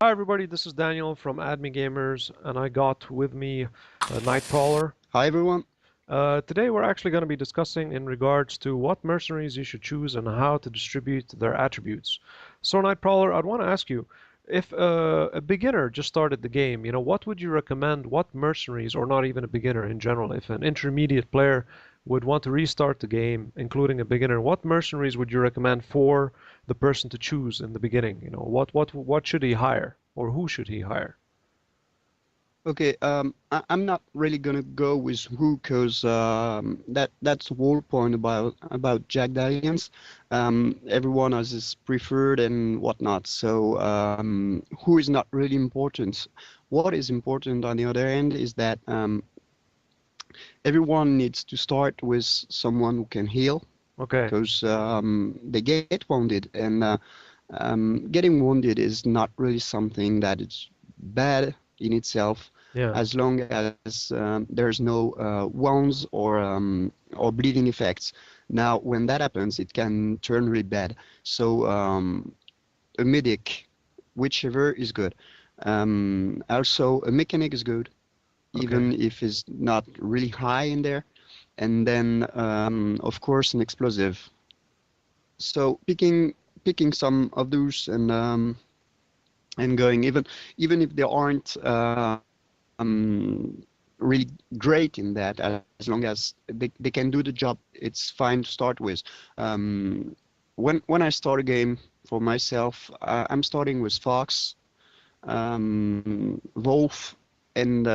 Hi everybody, this is Daniel from AddMeGamers, and I got with me Nightprowler. Hi everyone. Today we're actually going to be discussing in regards to what mercenaries you should choose and how to distribute their attributes. So Nightprowler, I'd want to ask you, if a beginner just started the game, what would you recommend, what mercenaries, or not even a beginner in general, if an intermediate player would want to restart the game, including a beginner, what mercenaries would you recommend for the person to choose in the beginning? What should he hire, or who should he hire? Okay, I'm not really gonna go with who, cause that's the whole point about Jagged Alliance. Everyone has his preferred and whatnot, so who is not really important. What is important on the other end is that everyone needs to start with someone who can heal, Okay, because they get wounded, and getting wounded is not really something that is bad in itself, yeah, as long as there's no wounds or bleeding effects. Now, when that happens, it can turn really bad. So a medic, whichever, is good. Also, a mechanic is good, okay, even if it's not really high in there. And then, of course, an explosive. So picking some of those and going, even if they aren't really great in that, as long as they can do the job, it's fine to start with. When I start a game for myself, I'm starting with Fox, Wolf, and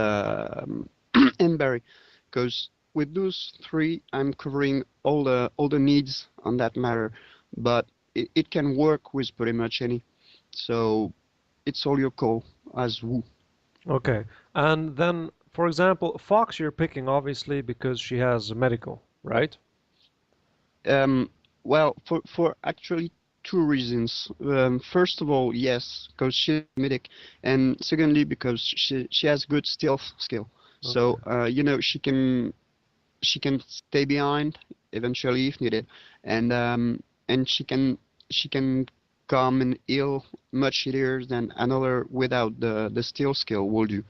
and Barry, because with those three, I'm covering all the needs on that matter. But it can work with pretty much any. So it's all your call as who. okay. And then, for example, Fox you're picking obviously because she has medical, right? Um, well, for actually two reasons. First of all, yes, because she's medic, and secondly, because she has good stealth skill. Okay, So she can stay behind eventually if needed, and she can come and heal much easier than another without the steal skill will do.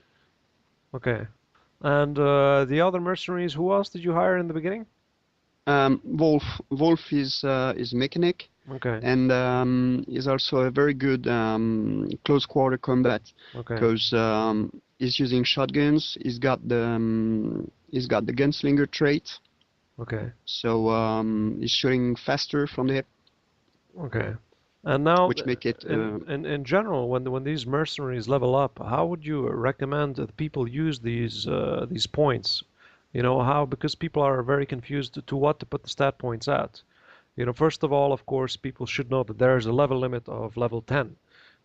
okay. And the other mercenaries, who else did you hire in the beginning? Wolf is mechanic, Okay, and is also a very good close quarter combat, okay, because he's using shotguns. He's got the gunslinger trait, okay, so he's shooting faster from the hip, okay. And now, which make it in general, when these mercenaries level up, how would you recommend that people use these points? How, because people are very confused to what to put the stat points at. First of all, of course, people should know that there is a level limit of level 10.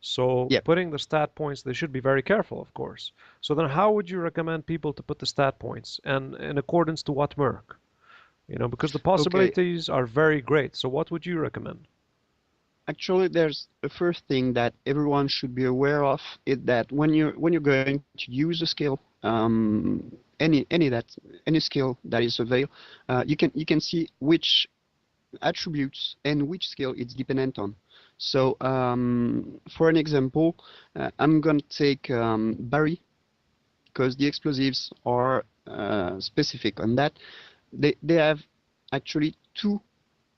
So yeah. putting the stat points, they should be very careful, of course. So then how would you recommend people to put the stat points and in accordance to what merc? Because the Okay. possibilities are very great. So what would you recommend? Actually, there's the first thing that everyone should be aware of is that when you're going to use a skill, any skill that is available, you can see which attributes and which skill it's dependent on. So, for an example, I'm going to take Barry, because the explosives are specific on that. They have actually two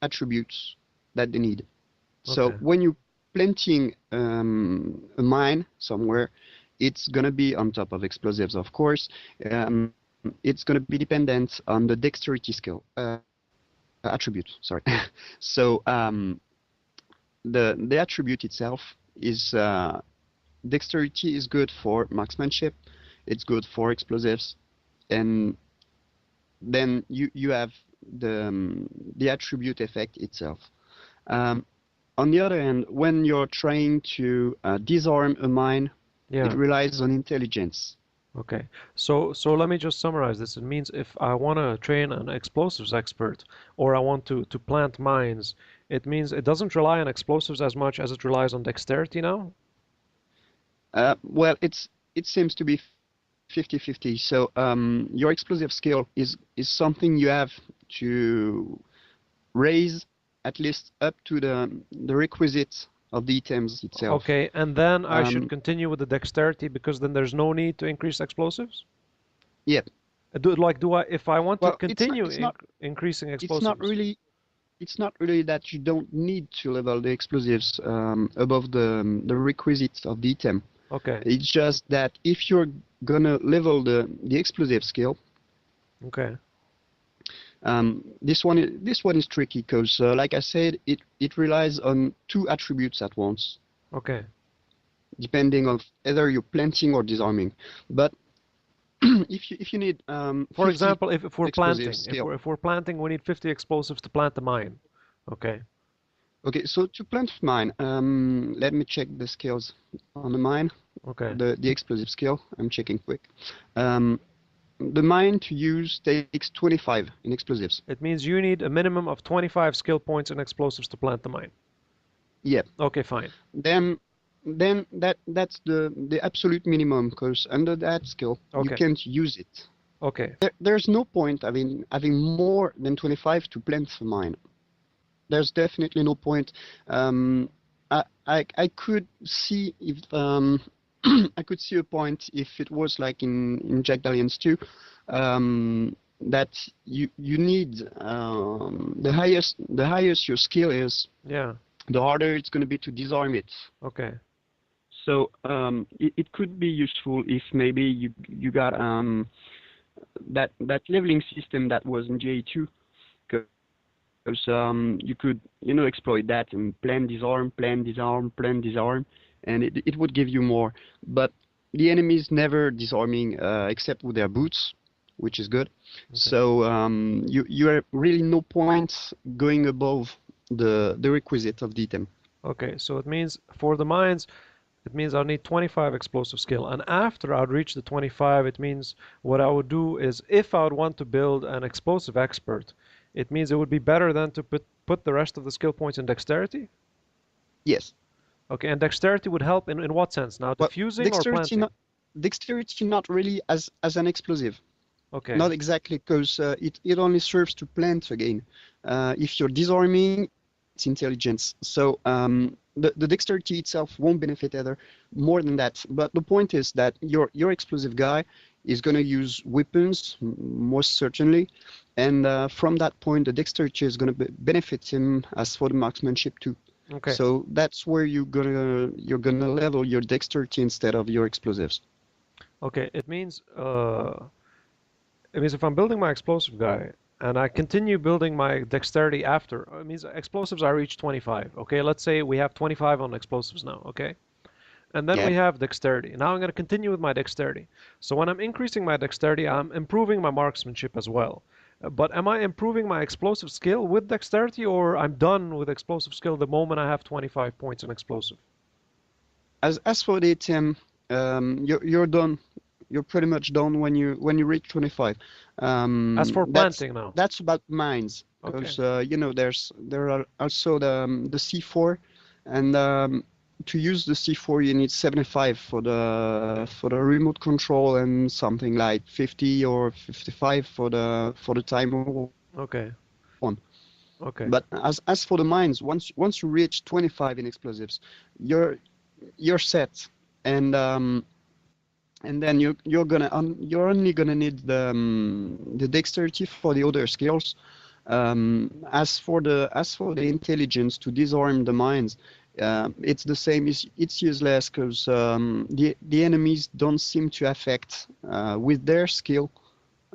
attributes that they need. So Okay, when you're planting a mine somewhere, it's going to be on top of explosives, of course. Um, it's going to be dependent on the dexterity skill attribute. Sorry. So the attribute itself is dexterity is good for marksmanship. It's good for explosives, and then you have the attribute effect itself. Um, on the other hand, when you're trying to disarm a mine, it yeah, relies on intelligence. okay. So let me just summarize this. It means if I want to train an explosives expert or I want to plant mines, it means it doesn't rely on explosives as much as it relies on dexterity now? Well, it seems to be 50-50. So your explosive skill is something you have to raise at least up to the requisite of the items itself. Okay, and then I should Um, continue with the dexterity because then there's no need to increase explosives? yeah. If I want to Well, continue increasing it's not explosives? really it's not really that you don't need to level the explosives above the requisites of the item. Okay, It's just that if you're gonna level the explosive skill, okay, this one is tricky because, like I said, it relies on two attributes at once, okay. depending on either you're planting or disarming. But if you need For 50 example, if we're explosive planting, skill. if we're planting, we need 50 explosives to plant the mine. Okay, Okay, so to plant mine, let me check the skills on the mine, okay. the explosive skill. I'm checking quick. Um, the mine to use takes 25 in explosives. It means you need a minimum of 25 skill points in explosives to plant the mine. Yeah. Okay, fine. Then that's the absolute minimum, because under that skill you Okay, can't use it. okay, There's no point having more than 25 to plant the mine. There's definitely no point. I could see if I could see a point if it was like in Jagged Alliance 2, that you need the highest your skill is, yeah, the harder it's going to be to disarm it. okay, So it could be useful if maybe you got that leveling system that was in JA2, because you could exploit that and plan disarm, plan disarm, plan disarm, and it would give you more. But the enemies never disarming except with their boots, which is good. okay. So you are really no point going above the requisite of the item. Okay, so it means for the mines, it means I'll need 25 explosive skill. And after I'd reach the 25, it means what I would do is if I would want to build an explosive expert, it means it would be better than to put the rest of the skill points in dexterity. Yes. Okay, and dexterity would help in what sense? Now, Well, diffusing or dexterity planting? not dexterity not really as an explosive. Okay, Not exactly, because it only serves to plant again. If you're disarming, it's intelligence. So the dexterity itself won't benefit either more than that. But the point is that your explosive guy is going to use weapons, most certainly. And from that point, the dexterity is going to benefit him as for the marksmanship too. okay, So that's where you're gonna level your dexterity instead of your explosives. okay. It means if I'm building my explosive guy and I continue building my dexterity after, it means explosives I reach 25. Okay, let's say we have 25 on explosives now. Okay, and then Yeah. we have dexterity. Now I'm going to continue with my dexterity. So when I'm increasing my dexterity, I'm improving my marksmanship as well. But am I improving my explosive skill with dexterity, or I'm done with explosive skill the moment I have 25 points in explosive? As for the item, you're done. You're pretty much done when you reach 25. As for That's planting now. that's about mines, Okay. because there are also the C4, and to use the C4 you need 75 for the remote control, and something like 50 or 55 for the timer Okay. one. Okay. But as for the mines, once you reach 25 in explosives, you're you're set, and then you're only gonna need the dexterity for the other skills. As for the intelligence to disarm the mines, it's the same. It's useless, because the enemies don't seem to affect with their skill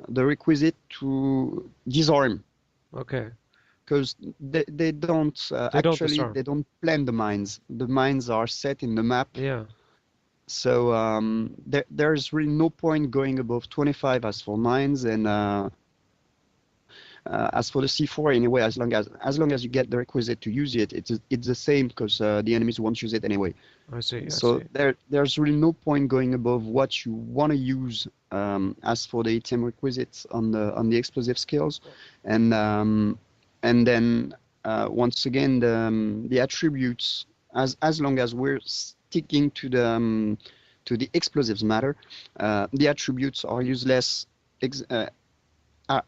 the requisite to disarm, Okay. because they don't They don't actually disarm. they don't plan the mines. The mines are set in the map. Yeah. So there's really no point going above 25 as for mines, and as for the C4 anyway, as long as you get the requisite to use it, it's the same, because the enemies won't use it anyway. I see. I So see. there's really no point going above what you want to use as for the item requisites on the explosive skills, and then once again the attributes, as long as we're sticking to the explosives matter, the attributes are useless.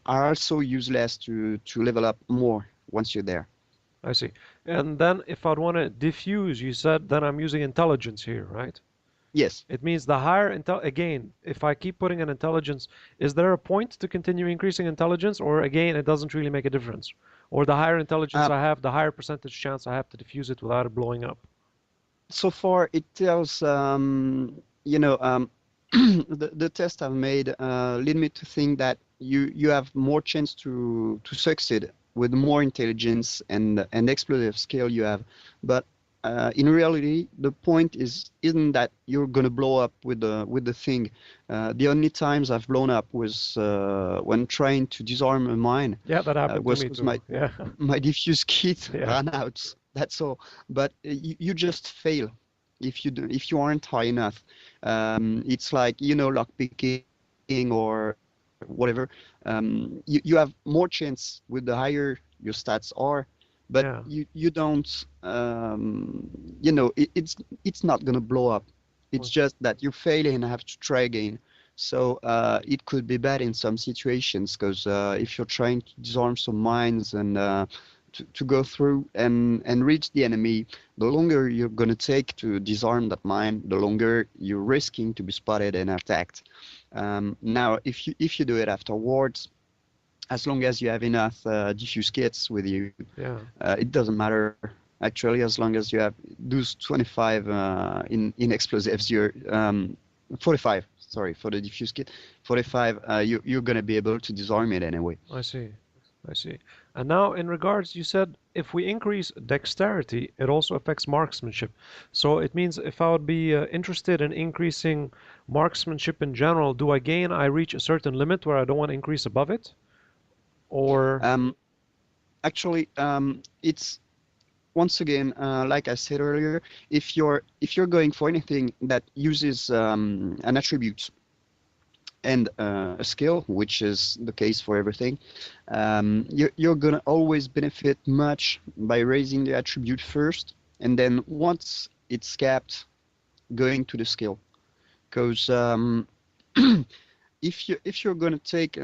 Are also useless to level up more once you're there. I see. And then if I'd want to diffuse, you said then I'm using intelligence here, right? Yes. It means the higher again, if I keep putting an intelligence, is there a point to continue increasing intelligence, or again, it doesn't really make a difference? Or the higher intelligence Uh, I have, the higher percentage chance I have to diffuse it without it blowing up? so far, it tells, the test I've made lead me to think that you have more chance to succeed with more intelligence and explosive skill you have. But in reality, the point isn't that you're gonna blow up with the thing. The only times I've blown up was when trying to disarm a mine. Yeah, that happened to Was me because too. Yeah. my diffuse kit Yeah. ran out. That's all. But you just fail if you aren't high enough. It's like lockpicking or whatever. You have more chance with the higher your stats are, but Yeah. you don't. It's not gonna blow up. It's just that you fail and have to try again. So it could be bad in some situations because if you're trying to disarm some mines and to go through and reach the enemy, the longer you're going to take to disarm that mine, the longer you're risking to be spotted and attacked. Now, if you do it afterwards, as long as you have enough diffuse kits with you, Yeah. it doesn't matter. Actually, as long as you have those 25 in explosives, you're 45. Sorry for the diffuse kit. 45. You're gonna be able to disarm it anyway. I see. I see. And now, in regards, you said if we increase dexterity, it also affects marksmanship. So it means if I would be interested in increasing marksmanship in general, do I gain, I reach a certain limit where I don't want to increase above it? Or, Um, Actually, it's once again, like I said earlier, if you're going for anything that uses an attribute and a skill, which is the case for everything, you're gonna always benefit much by raising the attribute first, and then once it's capped, going to the skill. Because if you're gonna take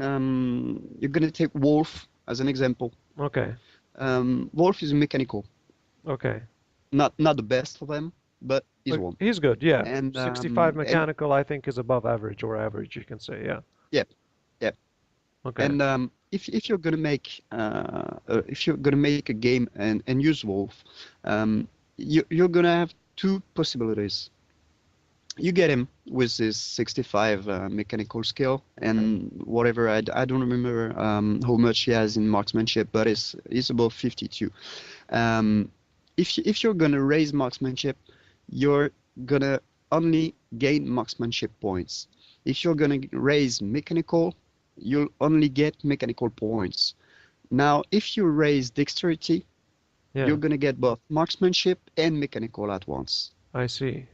Wolf as an example. okay, Wolf is mechanical, okay. not the best of them, but is Look, one. he's good, yeah. And 65 and mechanical, I think, is above average or average, you can say, yeah. yeah, yeah. Okay, And if you're gonna make a game and use Wolf, you're gonna have two possibilities. You get him with his 65 mechanical skill okay. and whatever. I don't remember how much he has in marksmanship, but it's above 52. Um, if you're gonna raise marksmanship, you're gonna only gain marksmanship points. If you're gonna raise mechanical, you'll only get mechanical points. Now, if you raise dexterity, Yeah, you're gonna get both marksmanship and mechanical at once. I see.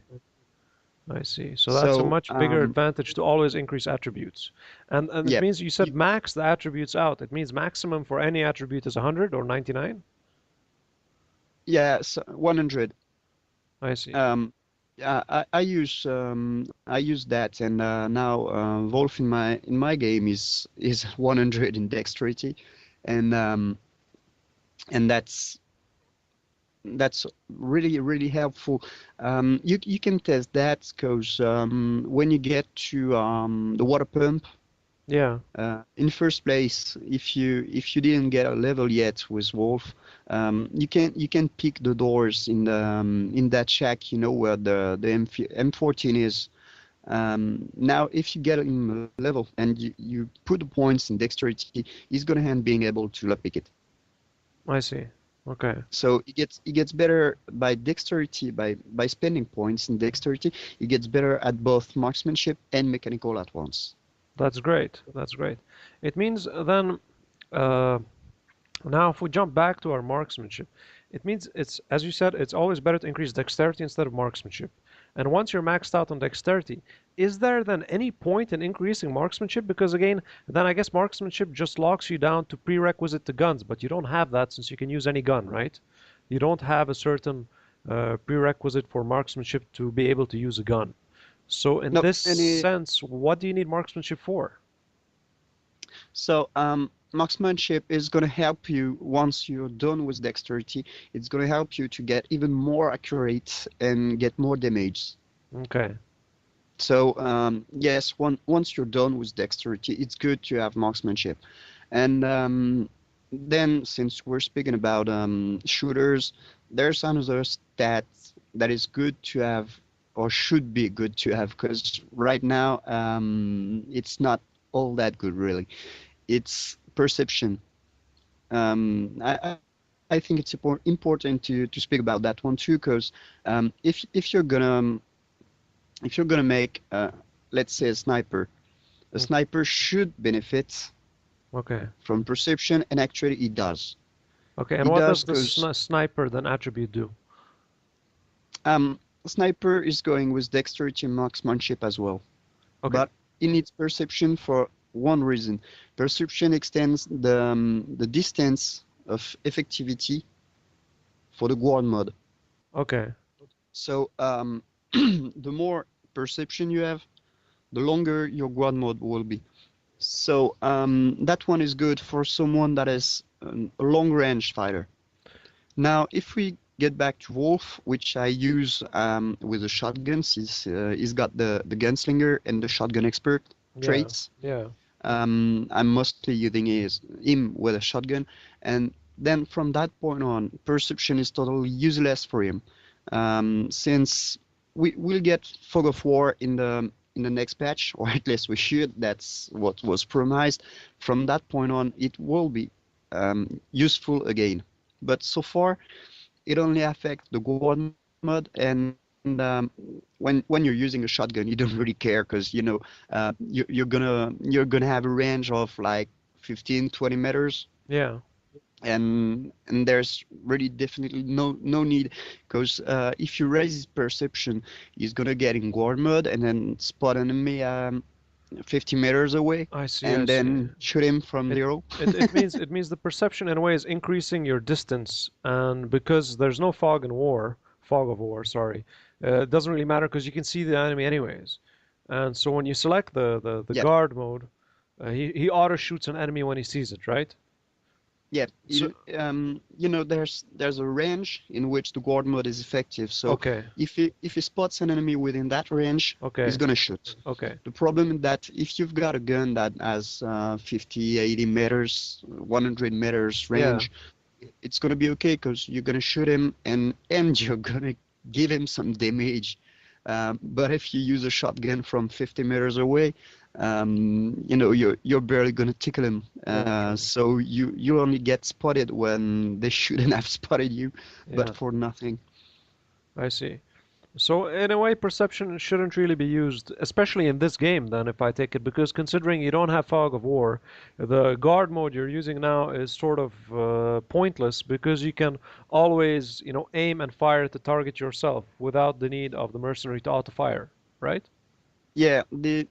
I see. So that's a So, much bigger advantage to always increase attributes. And it yeah, means you said you, max the attributes out. It means maximum for any attribute is 100 or 99? yeah, so 100. I see. Yeah, I use that, and now Wolf in my game is 100 in dexterity, and and that's really helpful. You can test that because when you get to the water pump, Yeah. in first place, if you didn't get a level yet with Wolf, you can pick the doors in that shack, where the M14 is. Now, if you get him a level and you put the points in dexterity, he's gonna end being able to lockpick it. I see. Okay. So it gets better by dexterity by spending points in dexterity. It gets better at both marksmanship and mechanical at once. That's great. That's great. It means then, uh, now if we jump back to our marksmanship, it means it's, as you said, it's always better to increase dexterity instead of marksmanship. And once you're maxed out on dexterity, is there then any point in increasing marksmanship? Because again, then I guess marksmanship just locks you down to prerequisite to guns, but you don't have that since you can use any gun, right? You don't have a certain prerequisite for marksmanship to be able to use a gun. So in No, this any sense, what do you need marksmanship for? so marksmanship is going to help you once you're done with dexterity. It's going to help you to get even more accurate and get more damage. Okay. So yes, once you're done with dexterity, it's good to have marksmanship. And then, since we're speaking about shooters, there's another stat that is good to have, or should be good to have, because right now it's not all that good, really. It's perception. I think it's important to speak about that one too, because if you're gonna make let's say a sniper should benefit Okay. from perception, and actually it does. Okay. And It what does does the because sniper then attribute do? sniper is going with dexterity and marksmanship as well, Okay. but it needs perception for one reason. Perception extends the distance of effectivity for the guard mode. Okay. So the more perception you have, the longer your guard mode will be. So that one is good for someone that is a long-range fighter. Now, if we get back to Wolf, which I use with the shotguns, he's got the gunslinger and the shotgun expert Yeah. traits. Yeah. I'm mostly using him with a shotgun, and then from that point on, perception is totally useless for him, since we'll get fog of war in the next patch, or at least we should. That's what was promised. From that point on, it will be useful again. But so far, it only affects the guard mode, and when you're using a shotgun, you don't really care because you're gonna have a range of like 15, 20 meters, Yeah. and there's really definitely no need, because if you raise his perception, he's gonna get in guard mode and then spot an enemy 50 meters away I see. I and see. then shoot him from It zero. it means the perception in a way is increasing your distance, and because there's no fog of war, sorry, it doesn't really matter because you can see the enemy anyways. And so when you select the Yeah. guard mode, he auto shoots an enemy when he sees it, right? Yeah, So there's a range in which the guard mode is effective. So okay, if he spots an enemy within that range, he's okay, gonna shoot. okay, The problem is that if you've got a gun that has 50, 80 meters, 100 meters yeah, range, it's gonna be okay because you're gonna shoot him and you're gonna give him some damage. But if you use a shotgun from 50 meters away, you're barely gonna tickle him. yeah, true, So you only get spotted when they shouldn't have spotted you, but yeah, for nothing. I see. So in a way, perception shouldn't really be used, especially in this game then, if I take it, because considering you don't have fog of war, the guard mode you're using now is sort of pointless because you can always, aim and fire at the target yourself without the need of the mercenary to auto fire, right? Yeah, the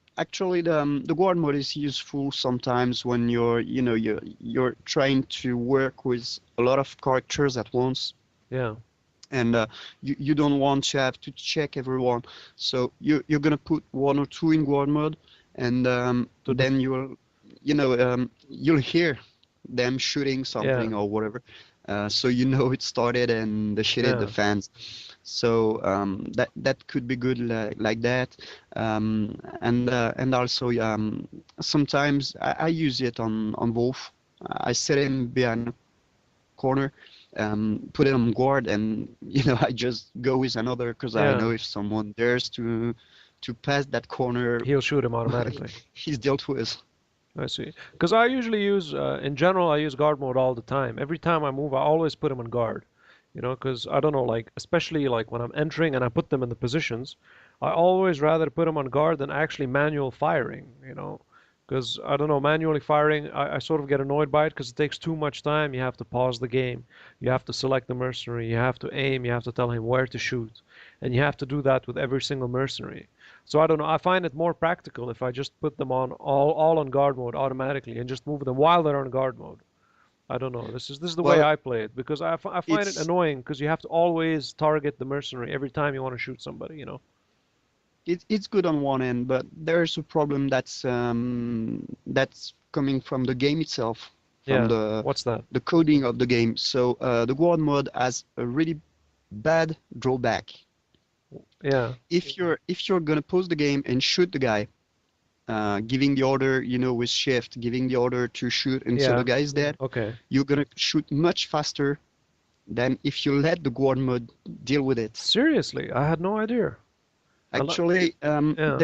guard mode is useful sometimes when you're trying to work with a lot of characters at once, Yeah. and you don't want to have to check everyone. So you're gonna put one or two in guard mode, and To def then you'll hear them shooting yeah. something or whatever. So you know it started and the shit hit the Yeah. fans. So that could be good like that. And also sometimes I use it on both. I set him behind a corner, put it on guard, and I just go with another because I Yeah. know if someone dares to pass that corner, He'll shoot him automatically. he's dealt with. I see. Because I usually use, in general, I use guard mode all the time. Every time I move, I always put them on guard. Because I don't know, like, especially like when I'm entering and I put them in the positions, I always rather put them on guard than actually manual firing. Because I don't know, manually firing, I sort of get annoyed by it because it takes too much time. You have to pause the game, you have to select the mercenary, you have to aim, you have to tell him where to shoot, and you have to do that with every single mercenary. So I don't know. I find it more practical if I just put them on all on guard mode automatically and just move them while they're on guard mode. I don't know. This is the way Well, I play it because I find it it's annoying because you have to always target the mercenary every time you want to shoot somebody. it's good on one end, but there's a problem that's coming from the game itself. from Yeah. What's that? the coding of the game. So the guard mode has a really bad drawback. Yeah. If you're gonna pause the game and shoot the guy, giving the order, with shift, giving the order to shoot until Yeah. the guy is dead, Okay. you're gonna shoot much faster than if you let the guard mode deal with it. Seriously, I had no idea. Actually, Yeah.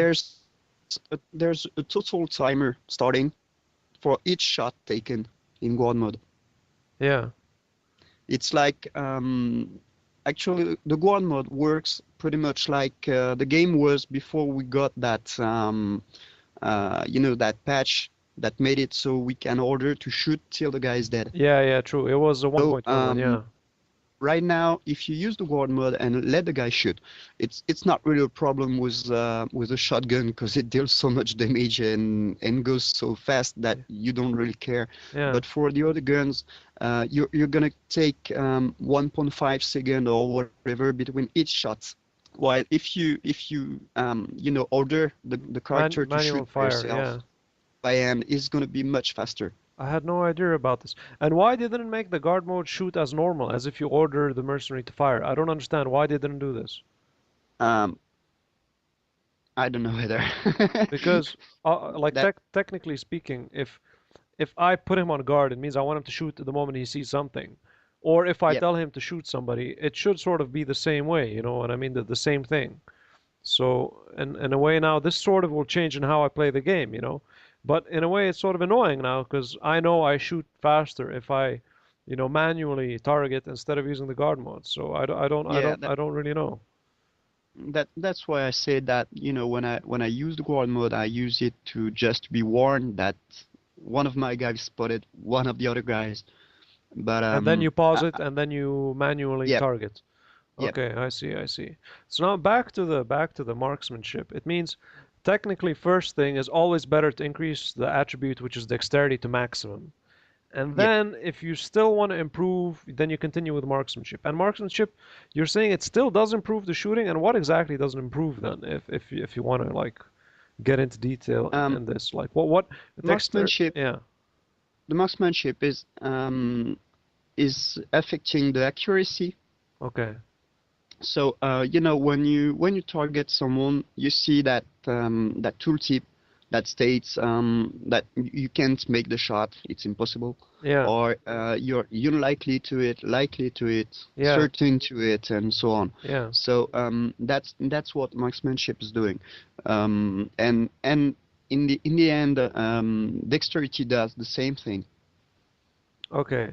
there's a total timer starting for each shot taken in guard mode. Yeah. It's like actually the guard mode works pretty much like the game was before we got that that patch that made it so we can order to shoot till the guy is dead. Yeah, yeah, true. It was a So 1.1 one, yeah. right now, if you use the guard mode and let the guy shoot, it's not really a problem with a shotgun because it deals so much damage and goes so fast that you don't really care. Yeah. But for the other guns, you're gonna take 1.5 second or whatever between each shot. While if you order the character to Manual shoot by fire, yourself yeah. by hand, is gonna be much faster. I had no idea about this. And why they didn't make the guard mode shoot as normal, as if you order the mercenary to fire? I don't understand why they didn't do this. Um, I don't know either. Because, like That technically speaking, if I put him on guard, it means I want him to shoot the moment he sees something. Or if I Yep. tell him to shoot somebody, it should sort of be the same way, you know what I mean? The same thing. So, in a way now, this sort of will change in how I play the game, you know? But in a way, it's sort of annoying now because I know I shoot faster if I, manually target instead of using the guard mode. So yeah, I don't really know. that's why I say that, when I use the guard mode, I use it to just be warned that one of my guys spotted one of the other guys. But And then you pause I, it and then you manually yep, target. yep, Okay, I see, I see. So now back to the marksmanship. It means technically first thing is always better to increase the attribute which is dexterity to maximum. And yep. then if you still want to improve, then you continue with marksmanship. And marksmanship, you're saying it still does improve the shooting, and what exactly doesn't improve then if you want to like get into detail Um, in this? Like what dexter marksmanship, yeah. the marksmanship is affecting the accuracy. Okay. So, when you target someone, you see that that tooltip that states that you can't make the shot, it's impossible, Yeah. or you're unlikely to it, likely to it, Yeah. certain to it, and so on. Yeah. So that's what marksmanship is doing, and in the end, dexterity does the same thing. Okay.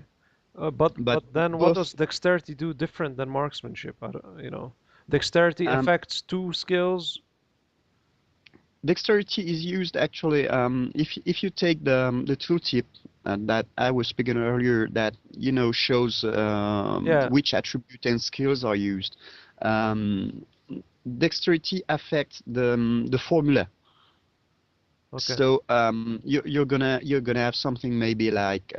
But But then what does both dexterity do different than marksmanship? Dexterity um, affects two skills. Dexterity is used actually if you take the tooltip that I was speaking earlier that shows Yeah. which attribute and skills are used. Um, Dexterity affects the formula. Okay. So you're gonna have something maybe like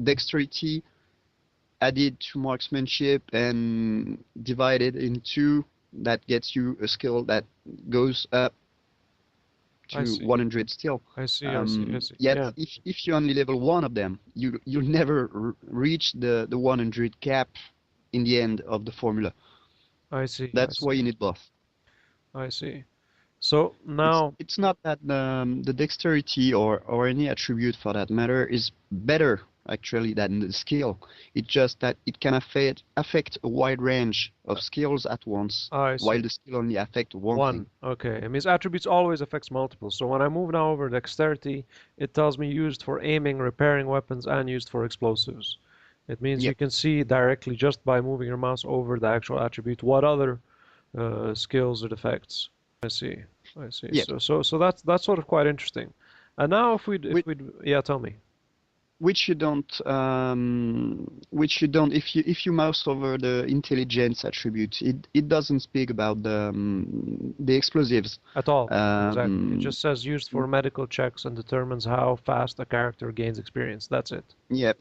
dexterity added to marksmanship and divided in two. That gets you a skill that goes up I to see. 100 still. I see. I see. I see. Yet Yeah. if you only level one of them, you'll never reach the 100 cap in the end of the formula. I see. I That's why see. you need both. I see. So It's now, it's not that the dexterity or any attribute for that matter is better actually than the skill. It's just that it can affect a wide range of skills at once, I while see. the skill only affects one thing. One. Okay. It means attributes always affects multiple. So when I move now over dexterity, it tells me used for aiming, repairing weapons, and used for explosives. It means you Yep. can see directly just by moving your mouse over the actual attribute what other skills it affects. I see. I see. Yep. So that's sort of quite interesting. And now if Which, we'd yeah, tell me. which you don't if you mouse over the intelligence attribute, it doesn't speak about the explosives. At all. Exactly. It Um, just says used for medical checks and determines how fast a character gains experience. That's it. yeah,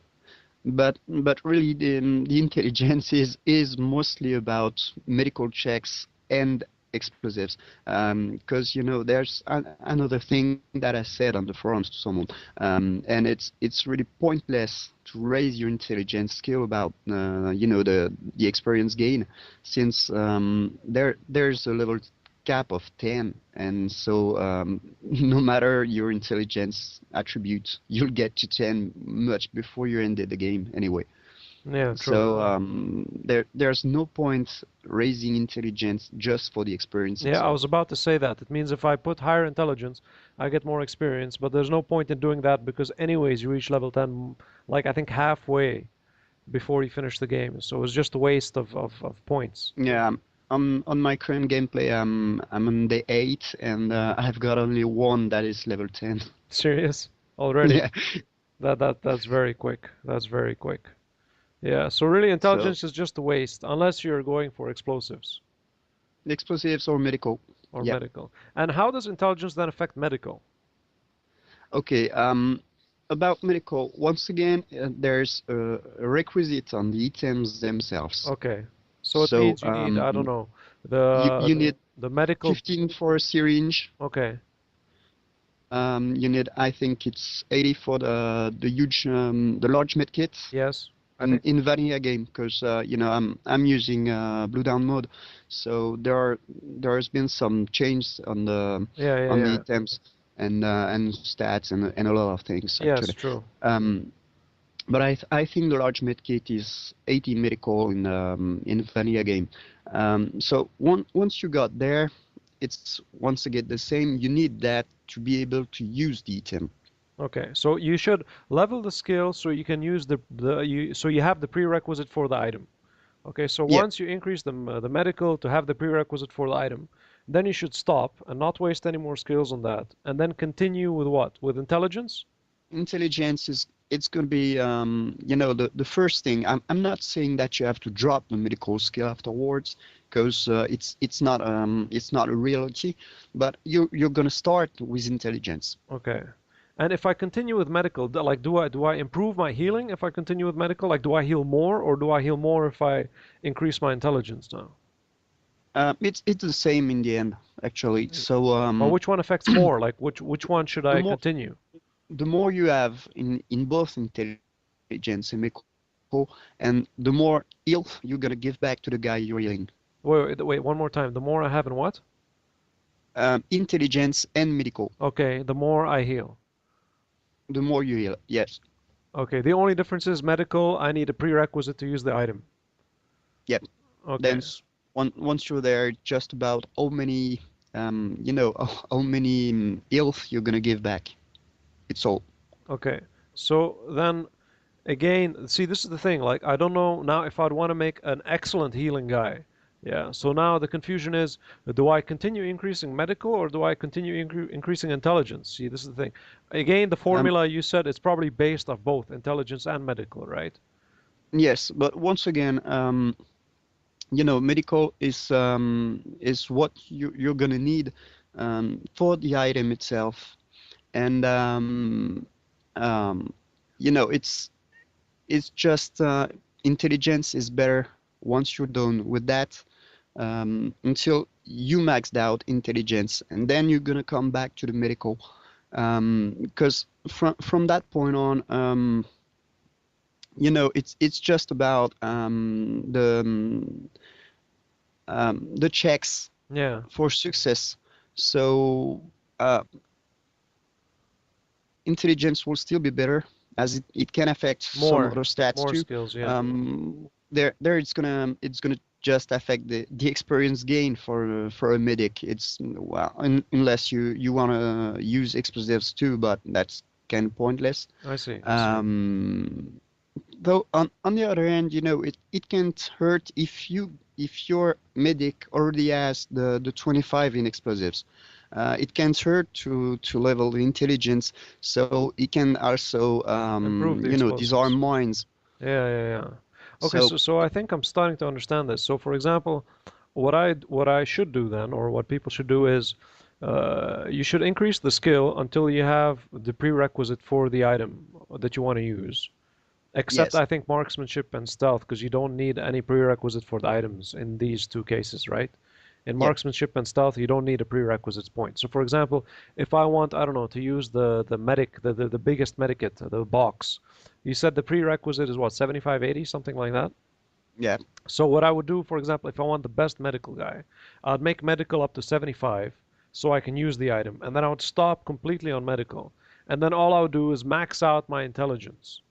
but really the intelligence is mostly about medical checks and explosives, because there's another thing that I said on the forums to someone, and it's really pointless to raise your intelligence skill about the experience gain, since there's a level cap of 10, and so no matter your intelligence attribute, you'll get to 10 much before you ended the game anyway. Yeah, true. So there's no point raising intelligence just for the experience Yeah, I itself. was about to say that. It means if I put higher intelligence, I get more experience, but there's no point in doing that because anyways you reach level 10 like I think halfway before you finish the game. So it's just a waste of points. Yeah, on my current gameplay, I'm on day 8, and I've got only one that is level 10. Serious? Already? Yeah, That's very quick. That's very quick. Yeah, so really so intelligence is just a waste unless you're going for explosives explosives or medical. or Yeah. medical. And how does intelligence then affect medical? Okay. About medical, once again, there's a requisite on the items themselves. Okay. So it So means you need, I don't know, you need the medical. 15 for a syringe. Okay. You need, I think it's 80 for the large med kit. Yes. I And think. in vanilla game, because I'm using blue down mode, so there's been some change on the Yeah, yeah, on the yeah. items and stats and a lot of things Yes, actually. true. Um, but I think the large medkit is 80 medical in vanilla game. So once you got there, it's once again the same. You need that to be able to use the item. Okay. So you should level the skill so you can use so you have the prerequisite for the item. Okay, so Yeah, once you increase the medical to have the prerequisite for the item, then you should stop and not waste any more skills on that, and then continue with what? With intelligence? intelligence is it's going to be the first thing. I'm not saying that you have to drop the medical skill afterwards, because it's not a reality, but you're going to start with intelligence. Okay. And if I continue with medical, like do I improve my healing if I continue with medical? Like do I heal more or do I heal more if I increase my intelligence now? It's the same in the end, actually. So Well, which one affects more? Like which one should the I more continue? the more you have in both intelligence and medical, and the more health you're gonna give back to the guy you're healing. Wait, one more time. The more I have in what? Intelligence and medical, Okay, the more I heal. the more you heal. Yes. Okay, the only difference is medical, I need a prerequisite to use the item. Yep. Then Okay, once you're there, just about how many how many health you're gonna give back. It's all. okay. So then again, see, this is the thing. Like, I don't know now if I'd want to make an excellent healing guy. Yeah, so now the confusion is, do I continue increasing medical or do I continue increasing intelligence? See, this is the thing. Again, the Um, formula you said it's probably based off both intelligence and medical, right? yes, but once again, medical is what you're gonna need for the item itself, and um, it's just intelligence is better once you're done with that, until you maxed out intelligence, and then you're gonna come back to the medical, because from that point on, it's just about the checks Yeah, for success. So uh, intelligence will still be better, as it can affect some more, other stats more too. skills, yeah. There it's gonna just affect the experience gain for a medic. It's well, unless you wanna use explosives too, but that's kind of pointless. I see, I see. Um, though on the other hand, it can't hurt if your medic already has the 25 in explosives. It can't hurt to level the intelligence, so it can also Improve the disarm explosives. mines. Yeah, yeah, yeah. Okay, So so I think I'm starting to understand this. So for example, what I should do then, or what people should do is, you should increase the skill until you have the prerequisite for the item that you want to use. Except yes, I think marksmanship and stealth, because you don't need any prerequisite for the items in these two cases, right? In Yep. marksmanship and stealth, you don't need a prerequisites point. So for example, if I want, I don't know, to use the medic, the biggest medikit, the box, you said the prerequisite is what, 75, 80, something like that? Yeah. So what I would do, for example, if I want the best medical guy, I'd make medical up to 75 so I can use the item, and then I would stop completely on medical. And then all I would do is max out my intelligence.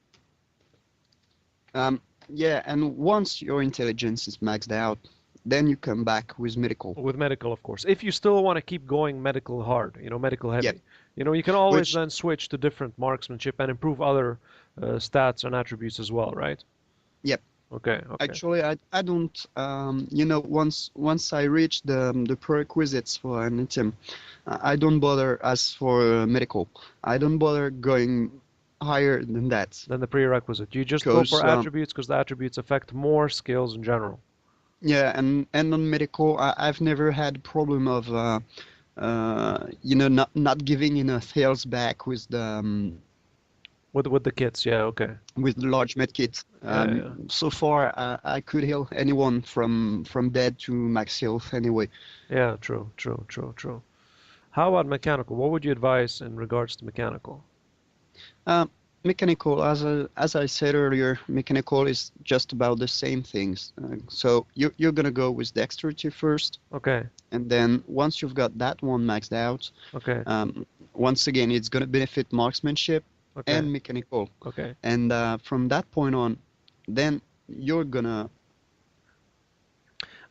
Yeah, and once your intelligence is maxed out, then you come back with medical. With medical, of course. If you still want to keep going medical hard, medical Yep. heavy, you can always Which, then switch to different marksmanship and improve other stats and attributes as well, right? yep. Okay, okay. Actually, I don't, once I reach the prerequisites for an item, I don't bother as for medical. I don't bother going higher than that. Then the prerequisite. You just go Because for attributes because the attributes affect more skills in general. yeah, and on medical, I've never had a problem of not giving enough heals back with With the kits, yeah, okay. with the large med kit. Yeah, yeah. So far, I could heal anyone from dead to max health anyway. Yeah, true, true, true, true. How about mechanical? What would you advise in regards to mechanical? Um, Mechanical, as I said earlier, mechanical is just about the same things. So you're gonna go with dexterity first, Okay, and then once you've got that one maxed out, okay, once again it's gonna benefit marksmanship okay, and mechanical. okay. And from that point on, then you're gonna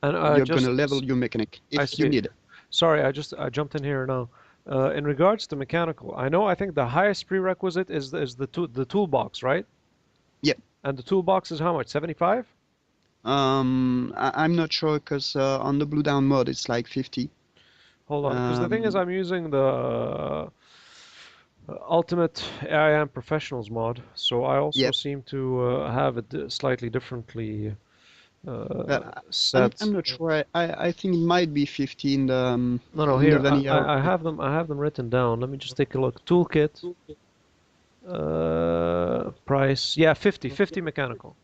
And level your mechanic I if you see. need it. Sorry, I jumped in here now. In regards to mechanical, I think the highest prerequisite is the toolbox, right? Yep. And the toolbox is how much? 75? I'm not sure because on the blue down mode it's like 50. Hold on, because the thing is, Um, I'm using the Ultimate AIM Professionals mod, so I also yep. seem to have it slightly differently Uh, I'm set. not sure. I think it might be 50 No, no, in the here vanilla. I have them written down. Let me just take a look. Toolkit, price, yeah, 50 mechanical.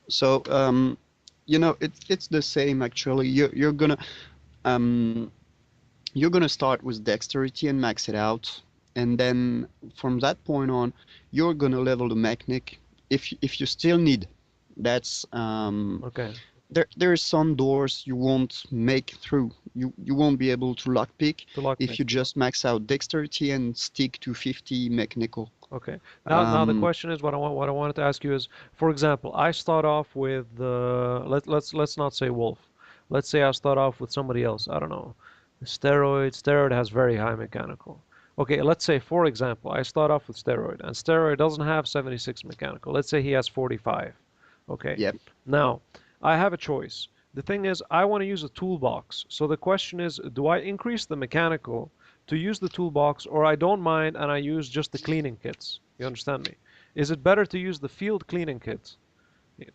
So it's the same actually. Um you're gonna start with dexterity and max it out, and then from that point on, you're gonna level the mechanic if you still need. That's Okay, there's some doors you won't make through. You won't be able to lockpick to if lockpick. you just max out dexterity and stick to 50 mechanical. Okay. Now the Um, question is what I wanted to ask you is, for example, I start off with let's not say wolf. Let's say I start off with somebody else. I don't know. Steroid. Steroid has very high mechanical. Okay, let's say for example, I start off with steroid, and steroid doesn't have 76 mechanical. Let's say he has 45. Okay. yeah. Now, I have a choice. The thing is, I want to use a toolbox. So the question is, do I increase the mechanical to use the toolbox, or I don't mind and I use just the cleaning kits? You understand me? Is it better to use the field cleaning kit?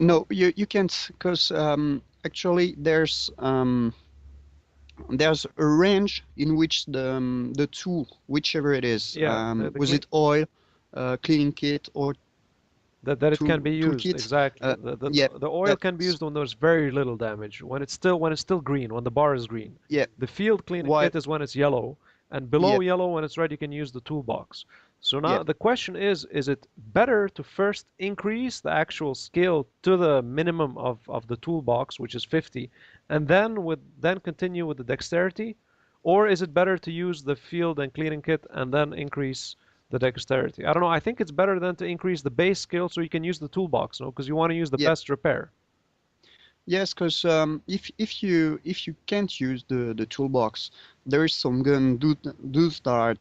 No, you can't because actually there's a range in which the tool, whichever it is, Yeah, the was clean it oil, cleaning kit, or that it can be used toolkit? exactly. The Yeah, the oil can be that's used when there's very little damage, when it's still green, when the bar is green. yeah. The field cleaning Why? kit is when it's yellow, and below Yeah, yellow when it's red you can use the toolbox. So yeah. now the question is it better to first increase the actual skill to the minimum of the toolbox, which is 50, and then continue with the dexterity, or is it better to use the field and cleaning kit and then increase the dexterity? I don't know. I think it's better than to increase the base skill so you can use the toolbox, no? Because you want to use the Yeah. best repair. Yes, because if you can't use the toolbox, there is some gun dudes that are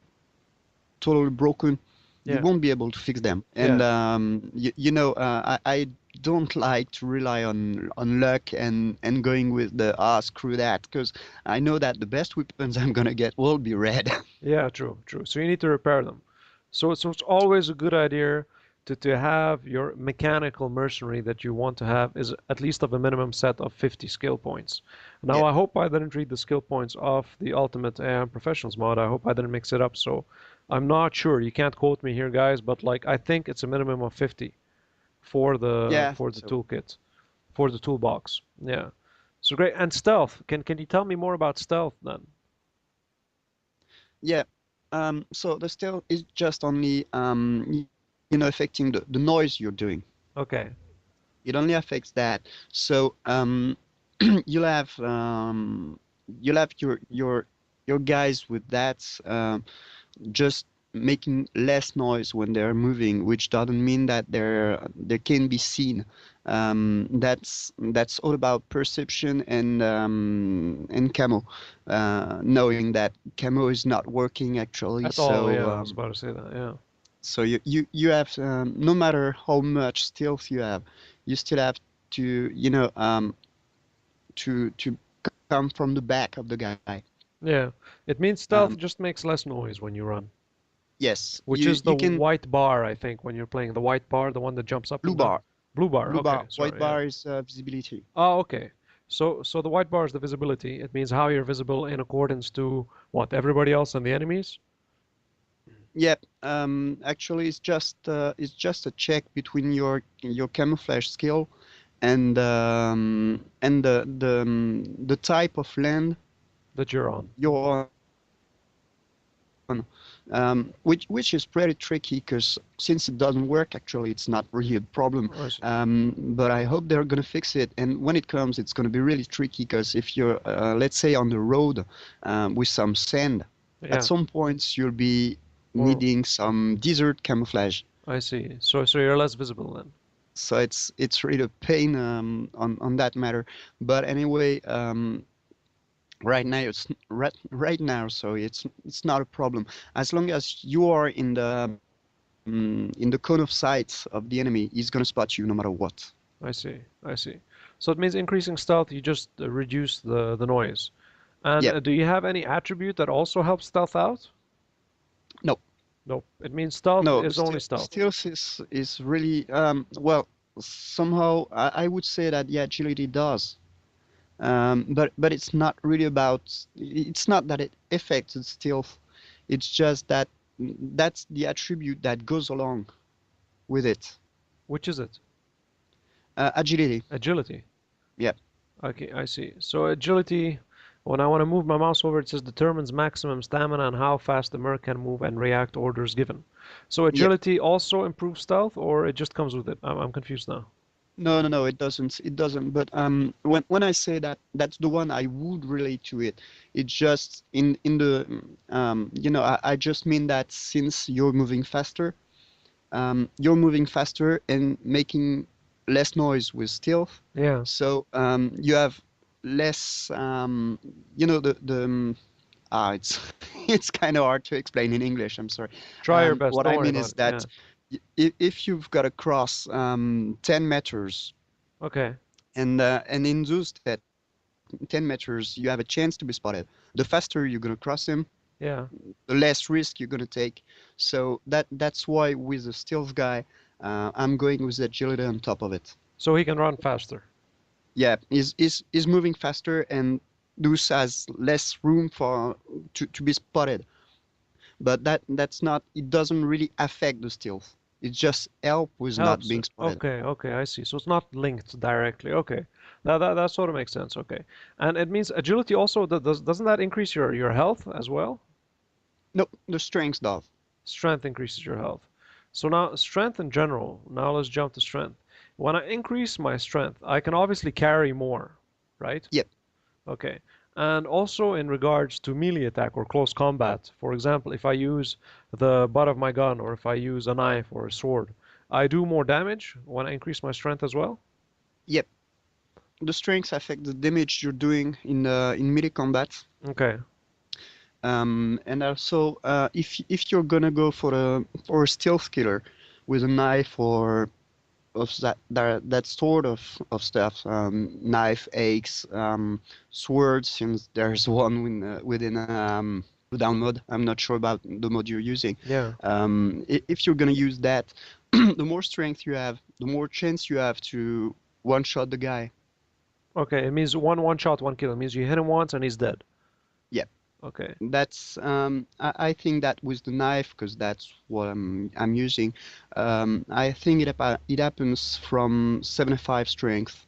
totally broken. You Yeah, won't be able to fix them. And yeah, I don't like to rely on luck and going with the screw that, because I know that the best weapons I'm gonna get will be red. yeah. True, true. So you need to repair them. So it's always a good idea to have your mechanical mercenary that you want to have is at least of a minimum set of 50 skill points. Now Yeah. I hope I didn't read the skill points of the Ultimate AM Professionals mod. I hope I didn't mix it up. So I'm not sure. You can't quote me here, guys, but like I think it's a minimum of 50 for the Yeah, I for think the so. toolkit, for the toolbox. Yeah. So great. And stealth. Can you tell me more about stealth then? Yeah. So the stealth is just only affecting the noise you're doing. Okay. It only affects that. So you'll have your guys with that just making less noise when they're moving, which doesn't mean that they can be seen. That's all about perception and camo, knowing that camo is not working actually. At all, So yeah, I was about to say that, yeah. so you have no matter how much stealth you have, you still have to to come from the back of the guy. Yeah. It means stealth Um, just makes less noise when you run. yes, Which is the you can white bar, I think, when you're playing the white bar, the one that jumps up blue and down. bar. Blue bar, Blue okay, bar, white sorry, yeah. bar is visibility. Oh, okay. So the white bar is the visibility. It means how you're visible in accordance to what, everybody else and the enemies? Yep. Actually, it's just a check between your camouflage skill and the type of land That you're on. you're on, which is pretty tricky because since it doesn't work, actually, it's not really a problem. I see. But I hope they're gonna fix it. And when it comes, it's gonna be really tricky because if you're, let's say, on the road with some sand, at Yeah. some points you'll be Or needing some desert camouflage. I see. So you're less visible then. So it's really a pain on that matter. But anyway, right now, so it's not a problem as long as you are in the cone of sight of the enemy. He's gonna spot you no matter what. I see. I see. So it means increasing stealth, you just reduce the noise. And Yeah. do you have any attribute that also helps stealth out? No. Nope. It means stealth No. is only stealth. Stealth is really well, somehow I would say that the agility does. But it's not really about. It's not that it affects the stealth. It's just that that's the attribute that goes along with it. Which is it? Agility. Agility. Yeah. Okay, I see. So agility, when I want to move my mouse over, it says determines maximum stamina and how fast the merc can move and react to orders given. So Yeah. agility also improves stealth, or it just comes with it? I'm confused now. No, no, no, it doesn't. It doesn't. But when I say that, that's the one I would relate to it. It's just in the I just mean that since you're moving faster and making less noise with stealth, Yeah. so you have less it's it's kind of hard to explain in English. I'm sorry. Try your best. What Don't I worry mean about is it. Yeah. that if you've got to cross 10 meters Okay. and in those that 10 meters you have a chance to be spotted, the faster you're going to cross them, Yeah. the less risk you're going to take. So that's why with the stealth guy, I'm going with agility on top of it. So he can run faster. Yeah, is moving faster and thus has less room for to be spotted. But that's not. It doesn't really affect the stealth. It just help with not Helps being it. spotted. Okay, okay, I see. So it's not linked directly. Okay. That sort of makes sense. Okay. And it means agility also doesn't that increase your health as well? No, the strength does. Strength increases your health. So now strength in general. Now let's jump to strength. When I increase my strength, I can obviously carry more, right? Yep. Okay. And also in regards to melee attack or close combat, for example, if I use the butt of my gun or if I use a knife or a sword, I do more damage when I increase my strength as well? Yep. The strengths affect the damage you're doing in melee combat. Okay. And also, if you're gonna go for a stealth killer with a knife or of that sort of stuff, knife, axe, swords, since there's one within down mode. I'm not sure about the mode you're using. Yeah. If you're gonna use that, the more strength you have, the more chance you have to one shot the guy. Okay, it means one shot, one kill. It means you hit him once and he's dead. Yeah. Okay. That's I think that with the knife, because that's what I'm using. I think it happens from 75 strength.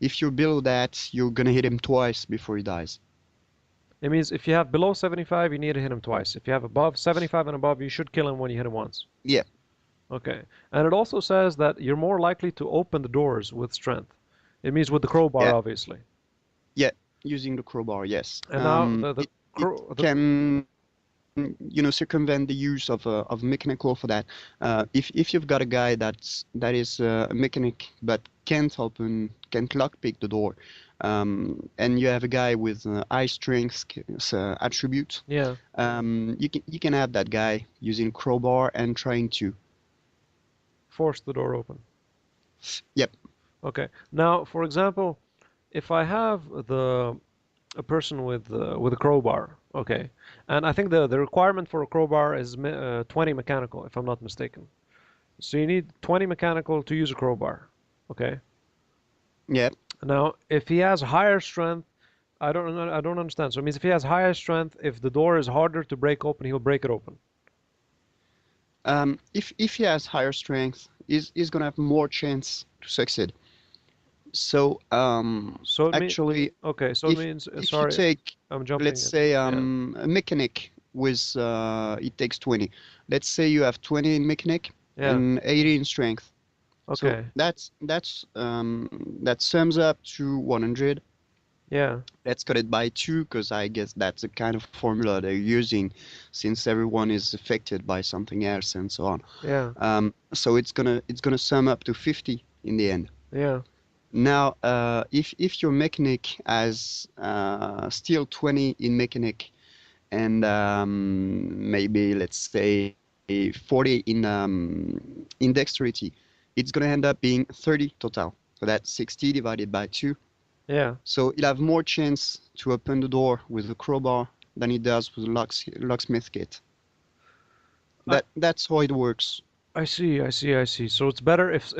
If you're below that, you're gonna hit him twice before he dies. It means if you have below 75, you need to hit him twice. If you have above 75 and above, you should kill him when you hit him once. Yeah, Okay. And it also says that you're more likely to open the doors with strength. It means with the crowbar, yeah, obviously. yeah. Using the crowbar, yes. And now It can circumvent the use of mechanical for that. If you've got a guy that is a mechanic but can't lockpick the door, and you have a guy with high strength attribute, yeah, you can have that guy using crowbar and trying to. force the door open. Yep. Okay. Now, for example, if I have a person with a crowbar, okay, and I think the requirement for a crowbar is 20 mechanical, if I'm not mistaken. So you need 20 mechanical to use a crowbar, okay? Yep. Now, if he has higher strength, I don't understand. So it means if he has higher strength, if the door is harder to break open, he'll break it open. If he has higher strength, he's gonna have more chance to succeed. So So it means actually, okay. So it means if you sorry, take, I'm jumping let's in. say, Yeah, a mechanic with it takes 20. Let's say you have 20 in mechanic yeah. and 80 in strength. So Okay. that sums up to 100. Yeah, Let's cut it by two because I guess that's the kind of formula they're using, since everyone is affected by something else and so on. yeah, So it's gonna sum up to 50 in the end. yeah. Now, if your mechanic has still 20 in mechanic and maybe let's say 40 in dexterity, it's gonna end up being 30 total. So that's 60 divided by 2. Yeah. So you'll have more chance to open the door with a crowbar than it does with a locksmith kit. I That's how it works. I see, I see, I see. So it's better if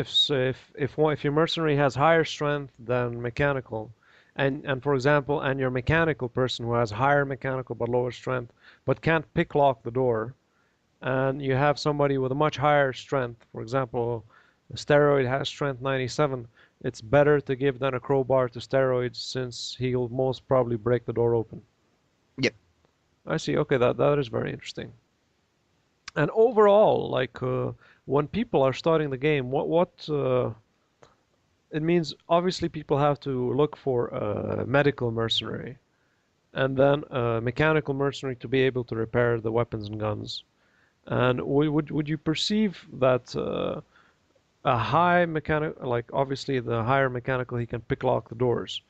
your mercenary has higher strength than mechanical, and for example, and your mechanical person who has higher mechanical but lower strength, but can't pick lock the door, and you have somebody with a much higher strength, for example, steroid has strength 97, it's better to give than a crowbar to steroids since he'll most probably break the door open. Yep. I see. Okay, that is very interesting. And overall, like when people are starting the game, what it means obviously people have to look for a medical mercenary and then a mechanical mercenary to be able to repair the weapons and guns. And would you perceive that a high mechanic, like obviously the higher mechanical, he can pick lock the doors.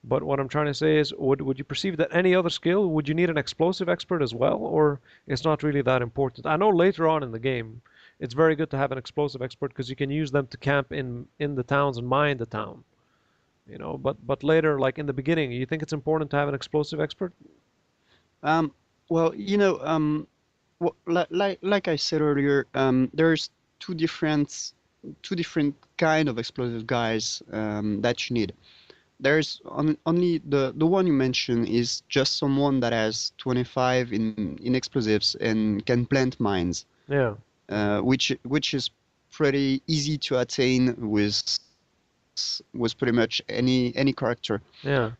But what I'm trying to say is, would you perceive that any other skill, would you need an explosive expert as well, or it's not really that important? I know later on in the game, it's very good to have an explosive expert because you can use them to camp in the towns and mine the town, you know. But later, like in the beginning, you think it's important to have an explosive expert? Um, well, like I said earlier, there's two different two different kind of explosive guys that you need. There's only the one you mentioned is just someone that has 25 in explosives and can plant mines, Yeah, which is pretty easy to attain with pretty much any character. yeah.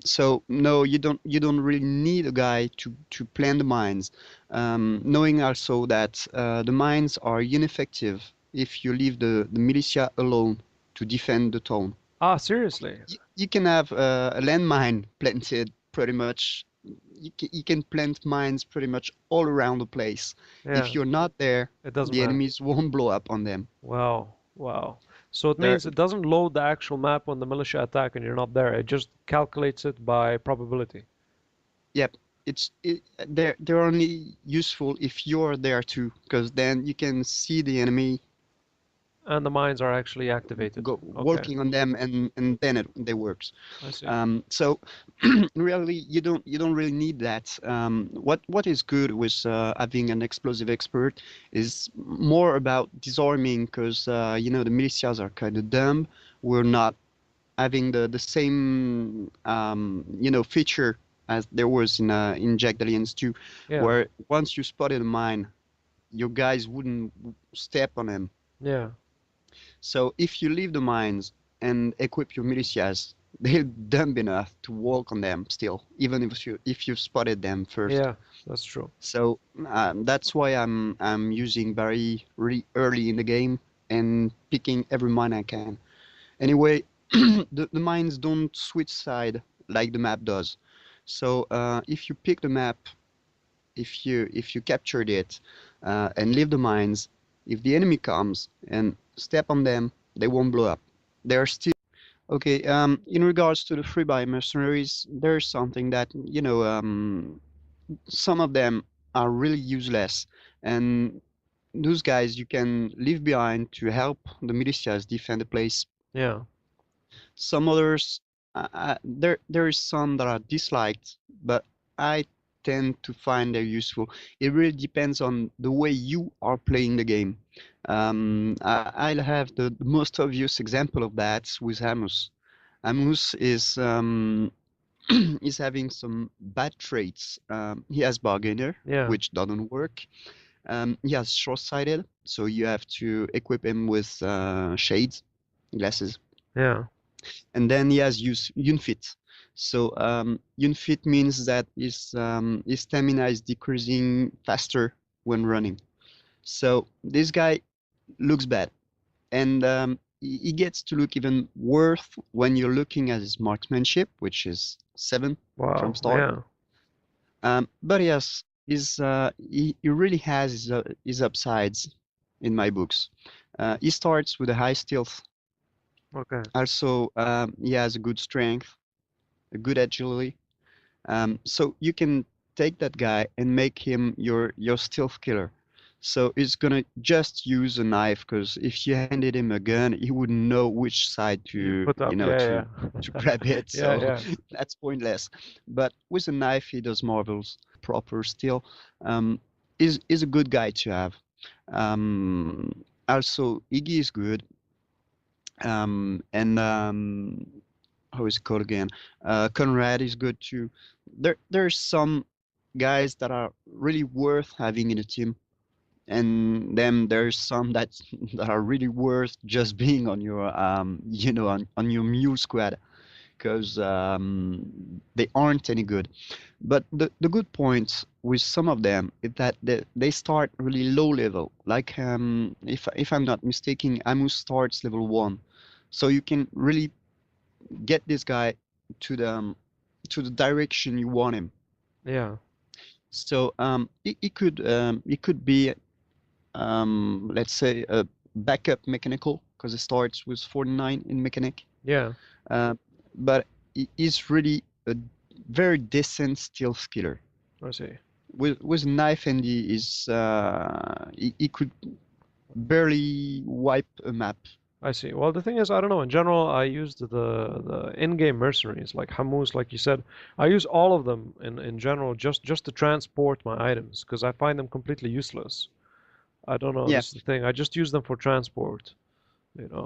So no, you don't really need a guy to plan the mines. Knowing also that the mines are ineffective if you leave the militia alone to defend the town. Ah, seriously? You can have a landmine planted pretty much. You can plant mines pretty much all around the place. Yeah, If you're not there, it doesn't the matter. enemies won't blow up on them. Wow, wow. So it They're, means it doesn't load the actual map when the militia attack and you're not there. It just calculates it by probability. yep, they're only useful if you're there too, because then you can see the enemy And the mines are actually activated. go Okay, working on them, and then they works. I see. So really, you don't really need that. What is good with having an explosive expert is more about disarming, because the militias are kind of dumb. We're not having the same feature as there was in Jagged Aliens 2, Yeah, where once you spotted a mine, your guys wouldn't step on them. yeah, So if you leave the mines, and equip your militias. They're dumb enough to walk on them still, even if you spotted them first. Yeah, that's true. So that's why I'm using very really early in the game and picking every mine I can. Anyway, the mines don't switch side like the map does. So if you pick the map, if you captured it and leave the mines, if the enemy comes and step on them, they won't blow up. They're still okay. In regards to the free buy mercenaries, there's something that some of them are really useless, and those guys you can leave behind to help the militias defend the place. Yeah. Some others, there is some that are disliked, but I tend to find they're useful. It really depends on the way you are playing the game. I'll have the most obvious example of that with Hamus. Hamus is having some bad traits. He has bargainer, Yeah. which doesn't work. He has short-sighted, so you have to equip him with shades, glasses. Yeah. And then he has unfit. So unfit means that his stamina is decreasing faster when running. So this guy looks bad, and he gets to look even worse when you're looking at his marksmanship, which is 7 from Wow. start. Yeah. But yes, he really has his upsides in my books. He starts with a high stealth. Okay. Also, he has a good strength, a good agility. So you can take that guy and make him your stealth killer. So he's gonna just use a knife because if you handed him a gun, he wouldn't know which side You to, put up. Yeah. to grab it. Yeah. So Yeah. that's pointless. But with a knife, he does marvels. Proper steel. Is a good guy to have. Also, Iggy is good. And how is it called again? Conrad is good too. There's some guys that are really worth having in a team, and then there's some that that are really worth just being on your on your mule squad because they aren't any good. But the good point with some of them is that they start really low level. Like if I'm not mistaken, Amus starts level 1, so you can really get this guy to the direction you want him. Yeah. So it could be let's say a backup mechanical because it starts with 49 in mechanic. Yeah. Uh, but it is really a very decent stealth killer. I see. With knife and he could barely wipe a map. I see. Well, the thing is, I don't know. In general, I used the in-game mercenaries like Hamus, like you said. I use all of them in general just to transport my items because I find them completely useless. I don't know. Yeah, This is the thing. I just use them for transport.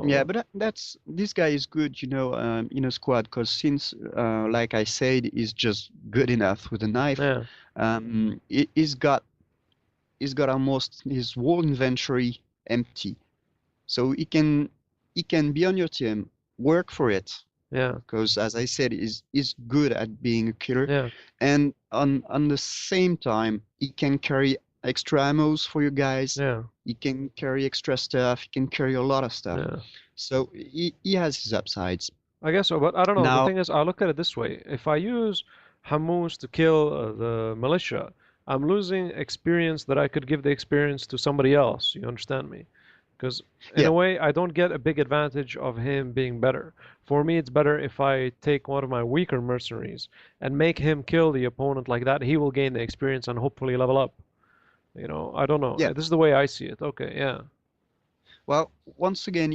yeah, but that's this guy is good, in a squad because since, like I said, he's just good enough with a knife. Yeah. He's got almost his whole inventory empty, so he can be on your team, work for it, Yeah. because as I said, is good at being a killer, Yeah. and on the same time, he can carry extra ammos for you guys. Yeah. He can carry extra stuff. He can carry a lot of stuff. Yeah. So he has his upsides. I guess so, but I don't know. The Now, thing is, I look at it this way. If I use Hammuz to kill the militia, I'm losing experience that I could give the experience to somebody else. You understand me? Because in yeah, a way, I don't get a big advantage of him being better. For me, it's better if I take one of my weaker mercenaries and make him kill the opponent like that. He will gain the experience and hopefully level up. I don't know. yeah. This is the way I see it. Okay, yeah. Well, once again,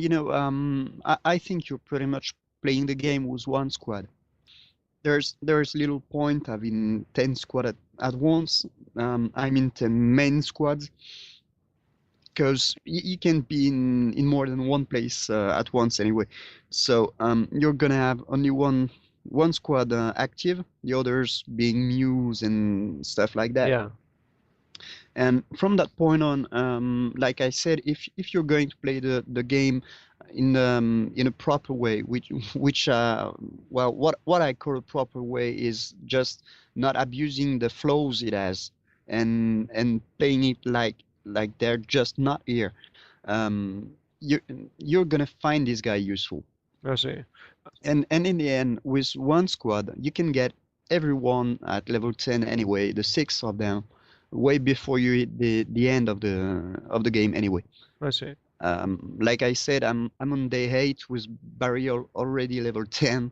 I think you're pretty much playing the game with one squad. There's little point having 10 squad at once. I mean 10 main squads, because you can be in more than one place at once anyway. So you're gonna have only one squad active, the others being mules and stuff like that. Yeah. And from that point on, like I said, if you're going to play the game in a proper way, which well, what I call a proper way is just not abusing the flaws it has, and playing it like they're just not here. Um, you you're gonna find this guy useful. I see. And in the end, with one squad, you can get everyone at level 10 anyway, the six of them, way before you hit the end of the game anyway. I see. Like I said, I'm on day 8 with Barry already level 10.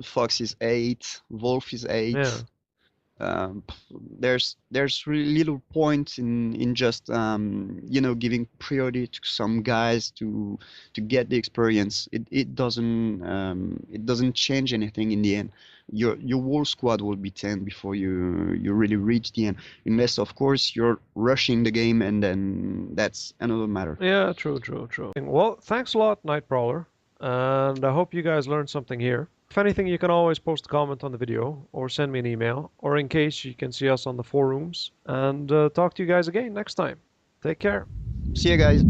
Fox is 8, Wolf is 8. Yeah. Um, there's really little point in just you know, giving priority to some guys to get the experience. It doesn't change anything in the end. Your whole squad will be 10 before you really reach the end, unless of course you're rushing the game, and then that's another matter. Yeah, true, true, true. Well, thanks a lot, Nightprowler, and I hope you guys learned something here. If anything, you can always post a comment on the video or send me an email, or in case you can see us on the forums, and talk to you guys again next time. Take care. See you guys.